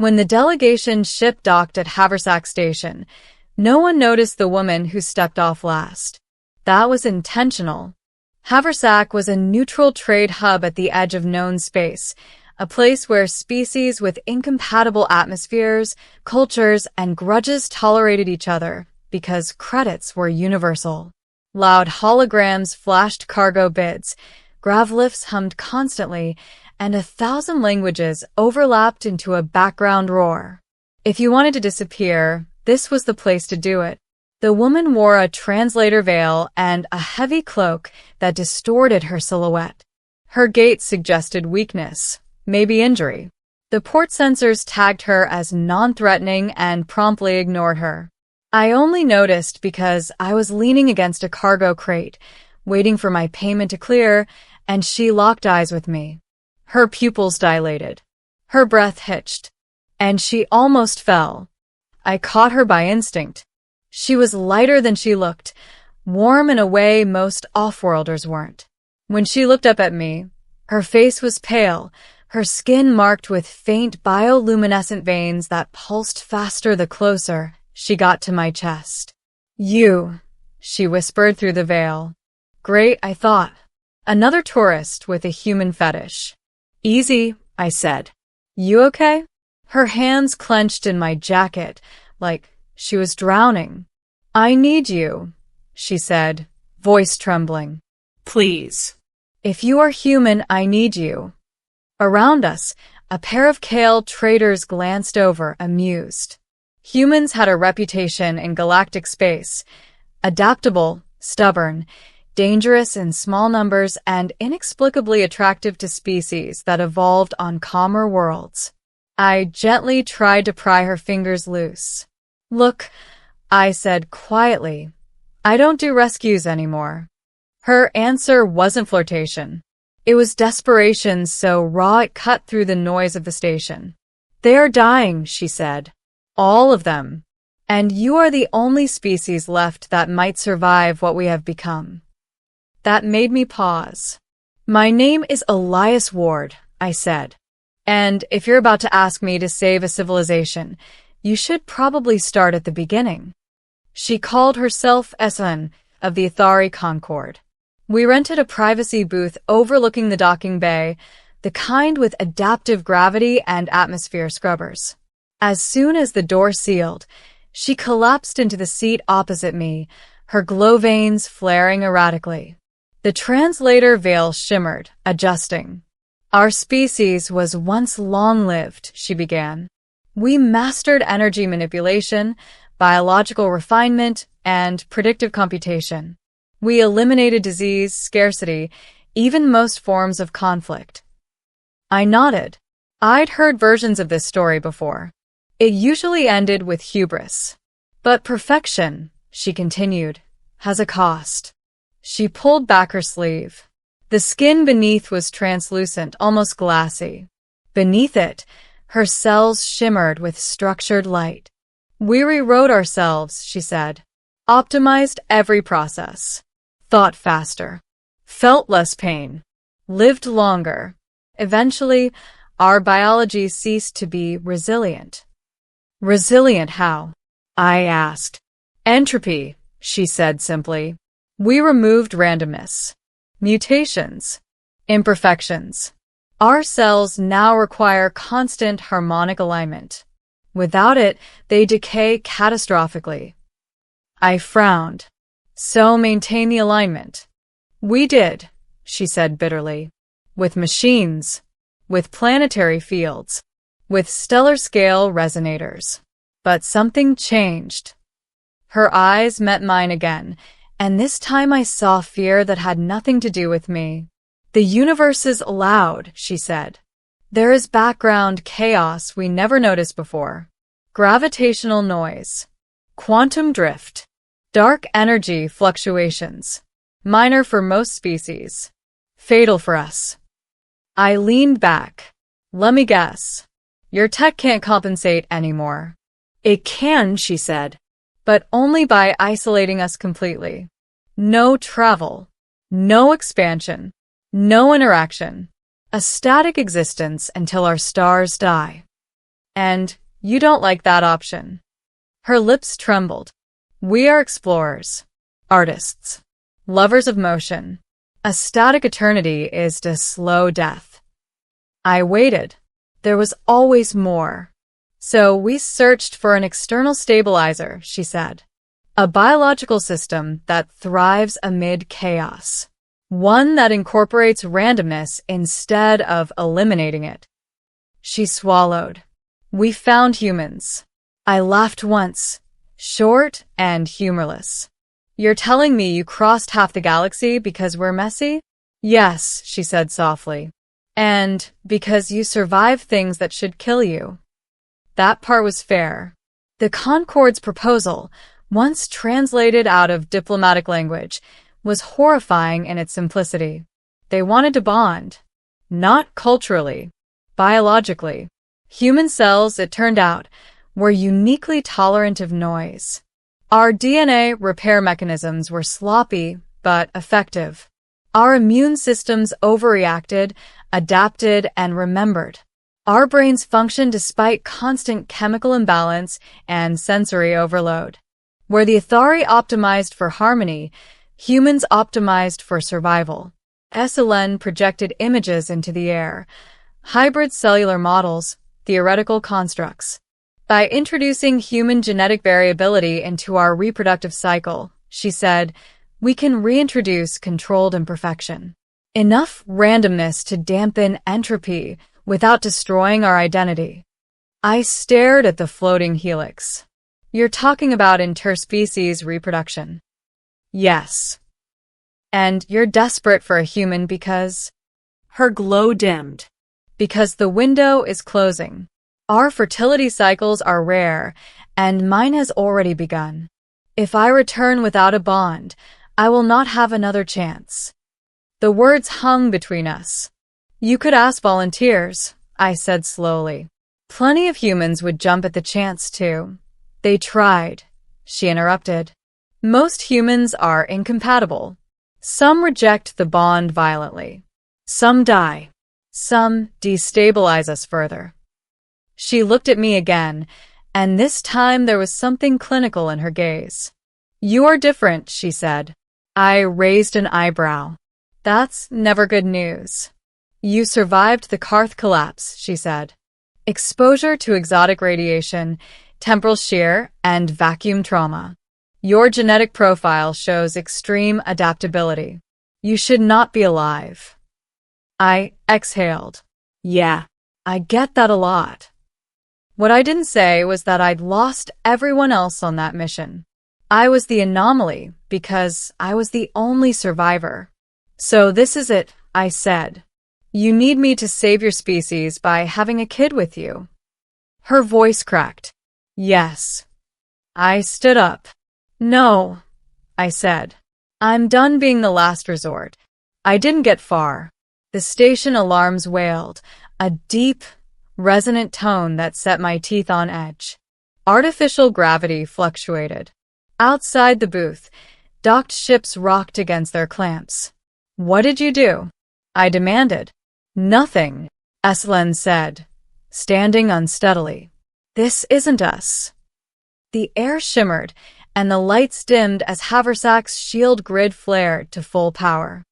When the delegation ship docked at Haversack Station, no one noticed the woman who stepped off last. That was intentional. Haversack was a neutral trade hub at the edge of known space, a place where species with incompatible atmospheres, cultures, and grudges tolerated each other because credits were universal. Loud holograms flashed cargo bids, grav lifts hummed constantly, and 1,000 languages overlapped into a background roar. If you wanted to disappear, this was the place to do it. The woman wore a translator veil and a heavy cloak that distorted her silhouette. Her gait suggested weakness, maybe injury. The port sensors tagged her as non-threatening and promptly ignored her. I only noticed because I was leaning against a cargo crate, waiting for my payment to clear, and she locked eyes with me. Her pupils dilated. Her breath hitched. And she almost fell. I caught her by instinct. She was lighter than she looked, warm in a way most off-worlders weren't. When she looked up at me, her face was pale, her skin marked with faint bioluminescent veins that pulsed faster the closer she got to my chest. "You," she whispered through the veil. Great, I thought. Another tourist with a human fetish. "Easy," I said. "You okay?" Her hands clenched in my jacket, like she was drowning. "I need you," she said, voice trembling. "Please. If you are human, I need you." Around us, a pair of Kale traders glanced over, amused. Humans had a reputation in galactic space: adaptable, stubborn, dangerous in small numbers, and inexplicably attractive to species that evolved on calmer worlds. I gently tried to pry her fingers loose. "Look," I said quietly, "I don't do rescues anymore." Her answer wasn't flirtation. It was desperation so raw it cut through the noise of the station. "They are dying," she said. "All of them. And you are the only species left that might survive what we have become." That made me pause. "My name is Elias Ward," I said. "And if you're about to ask me to save a civilization, you should probably start at the beginning." She called herself Sae'len of the Ithari Concord. We rented a privacy booth overlooking the docking bay, the kind with adaptive gravity and atmosphere scrubbers. As soon as the door sealed, she collapsed into the seat opposite me, her glow veins flaring erratically. The translator veil shimmered, adjusting. "Our species was once long-lived," she began. "We mastered energy manipulation, biological refinement, and predictive computation. We eliminated disease, scarcity, even most forms of conflict." I nodded. I'd heard versions of this story before. It usually ended with hubris. "But perfection," she continued, "has a cost." She pulled back her sleeve. The skin beneath was translucent, almost glassy. Beneath it, her cells shimmered with structured light. "We rewrote ourselves," she said. "Optimized every process. Thought faster. Felt less pain. Lived longer. Eventually, our biology ceased to be resilient." "Resilient how?" I asked. "Entropy," she said simply. "We removed randomness, mutations, imperfections. Our cells now require constant harmonic alignment. Without it, they decay catastrophically." I frowned. "So maintain the alignment." "We did," she said bitterly. "With machines, with planetary fields, with stellar-scale resonators. But something changed." Her eyes met mine again, and this time I saw fear that had nothing to do with me. "The universe is loud," she said. "There is background chaos we never noticed before. Gravitational noise, quantum drift, dark energy fluctuations, minor for most species, fatal for us." I leaned back. "Let me guess. Your tech can't compensate anymore." "It can," she said, "but only by isolating us completely. No travel, no expansion, no interaction. A static existence until our stars die." And you don't like that option. Her lips trembled. We are explorers, artists, lovers of motion. A static eternity is a slow death. I waited. There was always more. So we searched for an external stabilizer, she said. A biological system that thrives amid chaos. One that incorporates randomness instead of eliminating it. She swallowed. We found humans. I laughed once, short and humorless. You're telling me you crossed half the galaxy because we're messy? Yes, she said softly. And because you survive things that should kill you. That part was fair. The Concord's proposal, once translated out of diplomatic language, was horrifying in its simplicity. They wanted to bond. Not culturally. Biologically. Human cells, it turned out, were uniquely tolerant of noise. Our DNA repair mechanisms were sloppy, but effective. Our immune systems overreacted, adapted, and remembered. Our brains functioned despite constant chemical imbalance and sensory overload. Where the Ithari optimized for harmony, humans optimized for survival. Sae'len projected images into the air. Hybrid cellular models, theoretical constructs. By introducing human genetic variability into our reproductive cycle, she said, we can reintroduce controlled imperfection. Enough randomness to dampen entropy without destroying our identity. I stared at the floating helix. You're talking about interspecies reproduction. Yes. And you're desperate for a human because... Her glow dimmed. Because the window is closing. Our fertility cycles are rare, and mine has already begun. If I return without a bond, I will not have another chance. The words hung between us. You could ask volunteers, I said slowly. Plenty of humans would jump at the chance to. They tried, she interrupted. Most humans are incompatible. Some reject the bond violently. Some die. Some destabilize us further. She looked at me again, and this time there was something clinical in her gaze. You are different, she said. I raised an eyebrow. That's never good news. You survived the Karth collapse, she said. Exposure to exotic radiation, temporal shear, and vacuum trauma. Your genetic profile shows extreme adaptability. You should not be alive. I exhaled. Yeah, I get that a lot. What I didn't say was that I'd lost everyone else on that mission. I was the anomaly because I was the only survivor. So this is it, I said. You need me to save your species by having a kid with you. Her voice cracked. Yes. I stood up. No, I said. I'm done being the last resort. I didn't get far. The station alarms wailed, a deep, resonant tone that set my teeth on edge. Artificial gravity fluctuated. Outside the booth, docked ships rocked against their clamps. What did you do? I demanded. Nothing, Sae'len said, standing unsteadily. This isn't us. The air shimmered, and the lights dimmed as Haversack's shield grid flared to full power.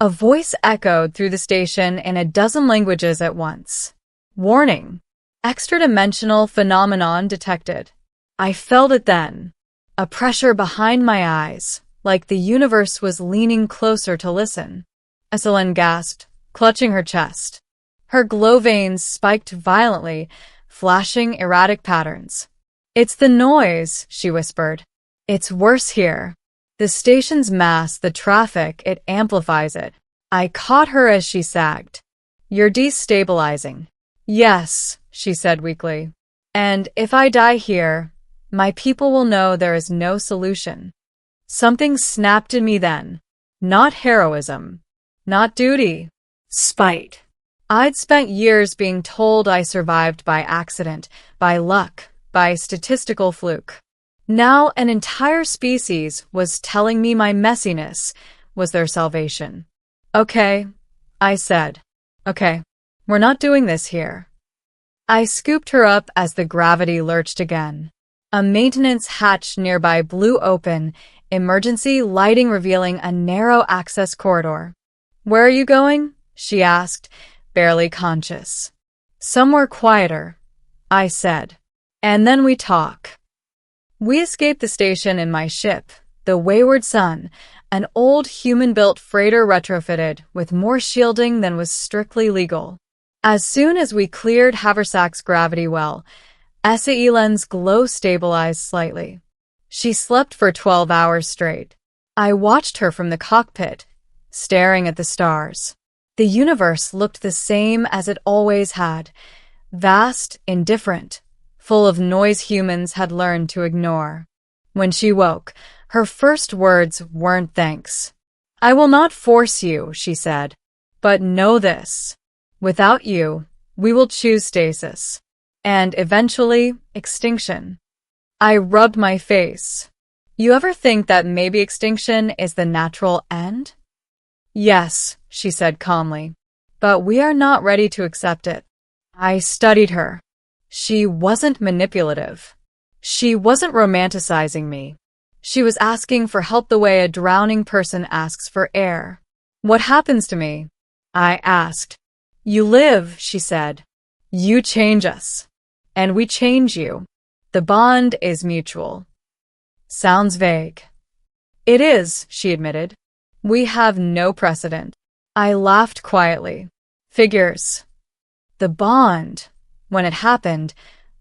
A voice echoed through the station in a dozen languages at once. Warning. Extra-dimensional phenomenon detected. I felt it then. A pressure behind my eyes, like the universe was leaning closer to listen. Sae'len gasped, clutching her chest. Her glow veins spiked violently, flashing erratic patterns. It's the noise, she whispered. It's worse here. The station's mass, the traffic, it amplifies it. I caught her as she sagged. You're destabilizing. Yes, she said weakly. And if I die here, my people will know there is no solution. Something snapped in me then. Not heroism. Not duty. Spite. I'd spent years being told I survived by accident, by luck, by statistical fluke. Now an entire species was telling me my messiness was their salvation. Okay, I said. Okay, we're not doing this here. I scooped her up as the gravity lurched again. A maintenance hatch nearby blew open, emergency lighting revealing a narrow access corridor. "Where are you going?" she asked, barely conscious. "Somewhere quieter," I said. "And then we talk." We escaped the station in my ship, the Wayward Son, an old human-built freighter retrofitted with more shielding than was strictly legal. As soon as we cleared Haversack's gravity well, Sae'len's glow stabilized slightly. She slept for 12 hours straight. I watched her from the cockpit, staring at the stars. The universe looked the same as it always had, vast, indifferent, full of noise humans had learned to ignore. When she woke, her first words weren't thanks. "I will not force you," she said, "but know this. Without you, we will choose stasis. And eventually, extinction." I rubbed my face. "You ever think that maybe extinction is the natural end?" "Yes," she said calmly, "but we are not ready to accept it." I studied her. She wasn't manipulative. She wasn't romanticizing me. She was asking for help the way a drowning person asks for air. "What happens to me?" I asked. "You live," she said. "You change us. And we change you. The bond is mutual." Sounds vague. "It is," she admitted. "We have no precedent." I laughed quietly. Figures. The bond, when it happened,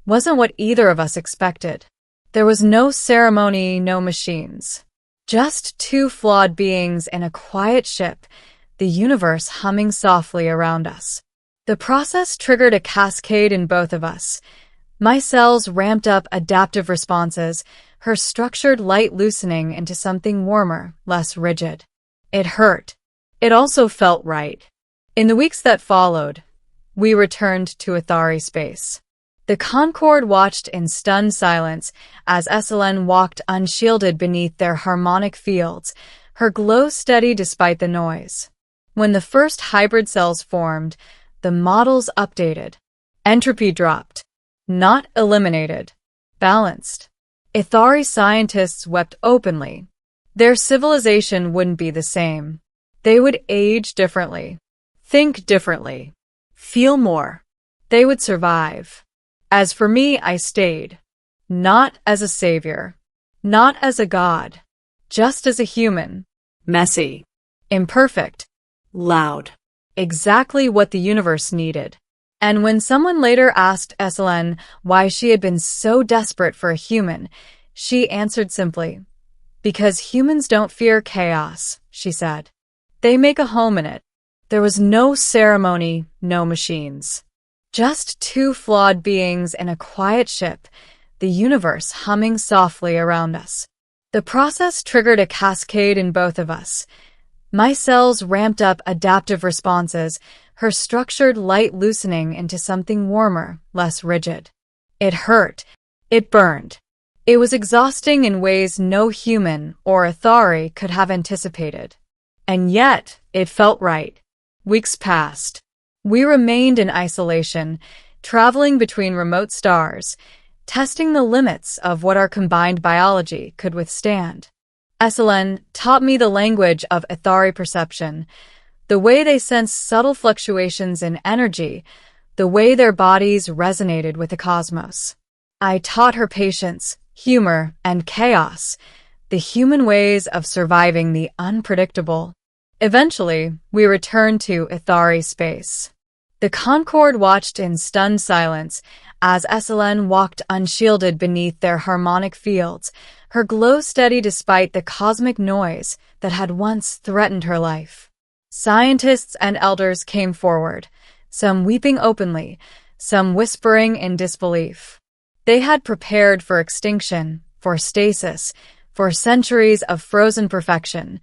wasn't what either of us expected. There was no ceremony, no machines. Just two flawed beings in a quiet ship, the universe humming softly around us. The process triggered a cascade in both of us. My cells ramped up adaptive responses, her structured light loosening into something warmer, less rigid. It hurt. It also felt right. In the weeks that followed, we returned to Ithari space. The Concord watched in stunned silence as Sae'len walked unshielded beneath their harmonic fields, her glow steady despite the noise. When the first hybrid cells formed, the models updated. Entropy dropped. Not eliminated. Balanced. Ithari scientists wept openly. Their civilization wouldn't be the same. They would age differently. Think differently. Feel more. They would survive. As for me, I stayed. Not as a savior. Not as a god. Just as a human. Messy. Imperfect. Loud. Exactly what the universe needed. And when someone later asked Sae'len why she had been so desperate for a human, she answered simply, "Because humans don't fear chaos," she said. "They make a home in it." There was no ceremony, no machines. Just two flawed beings in a quiet ship, the universe humming softly around us. The process triggered a cascade in both of us. My cells ramped up adaptive responses, her structured light loosening into something warmer, less rigid. It hurt. It burned. It was exhausting in ways no human or Ithari could have anticipated. And yet, it felt right. Weeks passed. We remained in isolation, traveling between remote stars, testing the limits of what our combined biology could withstand. Sae'len taught me the language of Ithari perception, the way they sensed subtle fluctuations in energy, the way their bodies resonated with the cosmos. I taught her patience, humor, and chaos, the human ways of surviving the unpredictable. Eventually, we returned to Ithari space. The Concord watched in stunned silence as Sae'len walked unshielded beneath their harmonic fields, her glow steady despite the cosmic noise that had once threatened her life. Scientists and elders came forward, some weeping openly, some whispering in disbelief. They had prepared for extinction, for stasis, for centuries of frozen perfection,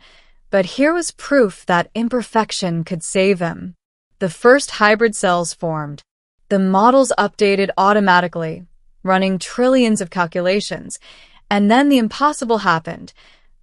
but here was proof that imperfection could save them. The first hybrid cells formed. The models updated automatically, running trillions of calculations, and then the impossible happened.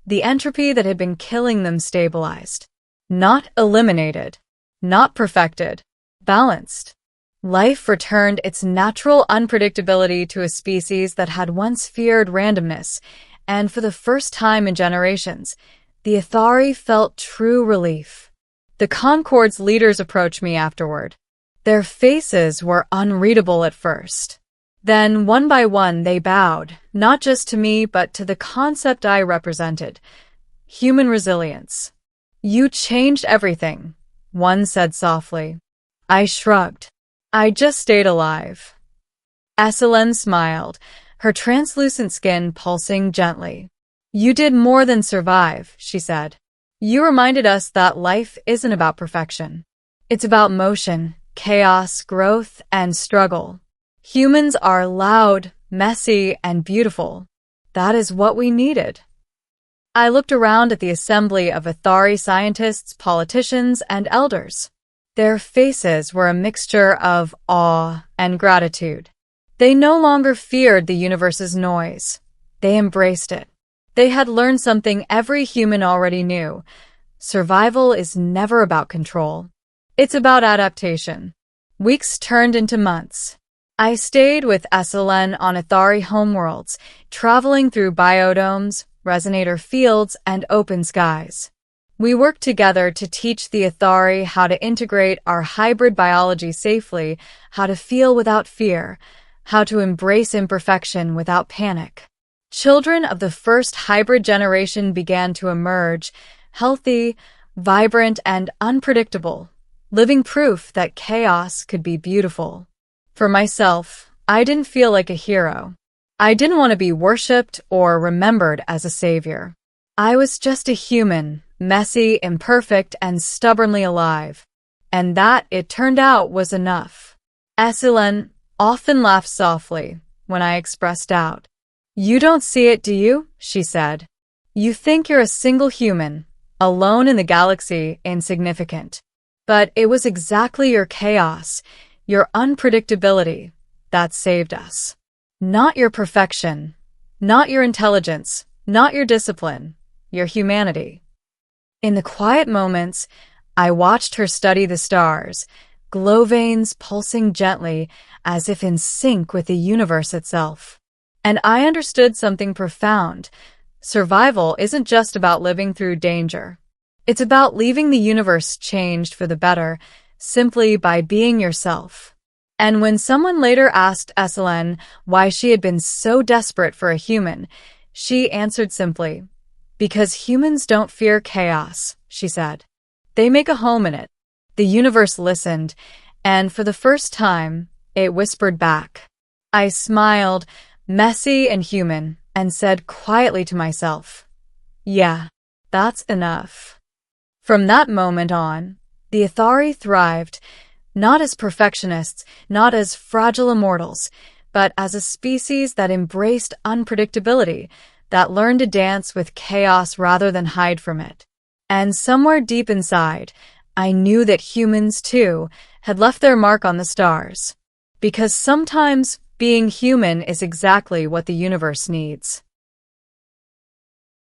The entropy that had been killing them stabilized. Not eliminated. Not perfected. Balanced. Life returned its natural unpredictability to a species that had once feared randomness, and for the first time in generations, the Ithari felt true relief. The Concord's leaders approached me afterward. Their faces were unreadable at first. Then, one by one, they bowed, not just to me, but to the concept I represented: human resilience. "You changed everything," one said softly. I shrugged. "I just stayed alive." Sae'len smiled, her translucent skin pulsing gently. "You did more than survive," she said. "You reminded us that life isn't about perfection. It's about motion, chaos, growth, and struggle. Humans are loud, messy, and beautiful. That is what we needed." I looked around at the assembly of Ithari scientists, politicians, and elders. Their faces were a mixture of awe and gratitude. They no longer feared the universe's noise. They embraced it. They had learned something every human already knew: survival is never about control. It's about adaptation. Weeks turned into months. I stayed with Sae'len on Ithari homeworlds, traveling through biodomes, resonator fields, and open skies. We worked together to teach the Ithari how to integrate our hybrid biology safely, how to feel without fear, how to embrace imperfection without panic. Children of the first hybrid generation began to emerge, healthy, vibrant, and unpredictable, living proof that chaos could be beautiful. For myself, I didn't feel like a hero. I didn't want to be worshipped or remembered as a savior. I was just a human, messy, imperfect, and stubbornly alive. And that, it turned out, was enough. Sae'len often laughed softly when I expressed doubt. "You don't see it, do you?" she said. "You think you're a single human, alone in the galaxy, insignificant. But it was exactly your chaos, your unpredictability, that saved us. Not your perfection, not your intelligence, not your discipline, your humanity." In the quiet moments, I watched her study the stars, glow veins pulsing gently as if in sync with the universe itself. And I understood something profound. Survival isn't just about living through danger. It's about leaving the universe changed for the better, simply by being yourself. And when someone later asked Sae'len why she had been so desperate for a human, she answered simply, "Because humans don't fear chaos," she said. "They make a home in it." The universe listened, and for the first time, it whispered back. I smiled, messy and human, and said quietly to myself, "Yeah, that's enough." From that moment on, the Ithari thrived, not as perfectionists, not as fragile immortals, but as a species that embraced unpredictability, that learned to dance with chaos rather than hide from it. And somewhere deep inside, I knew that humans, too, had left their mark on the stars. Because sometimes being human is exactly what the universe needs.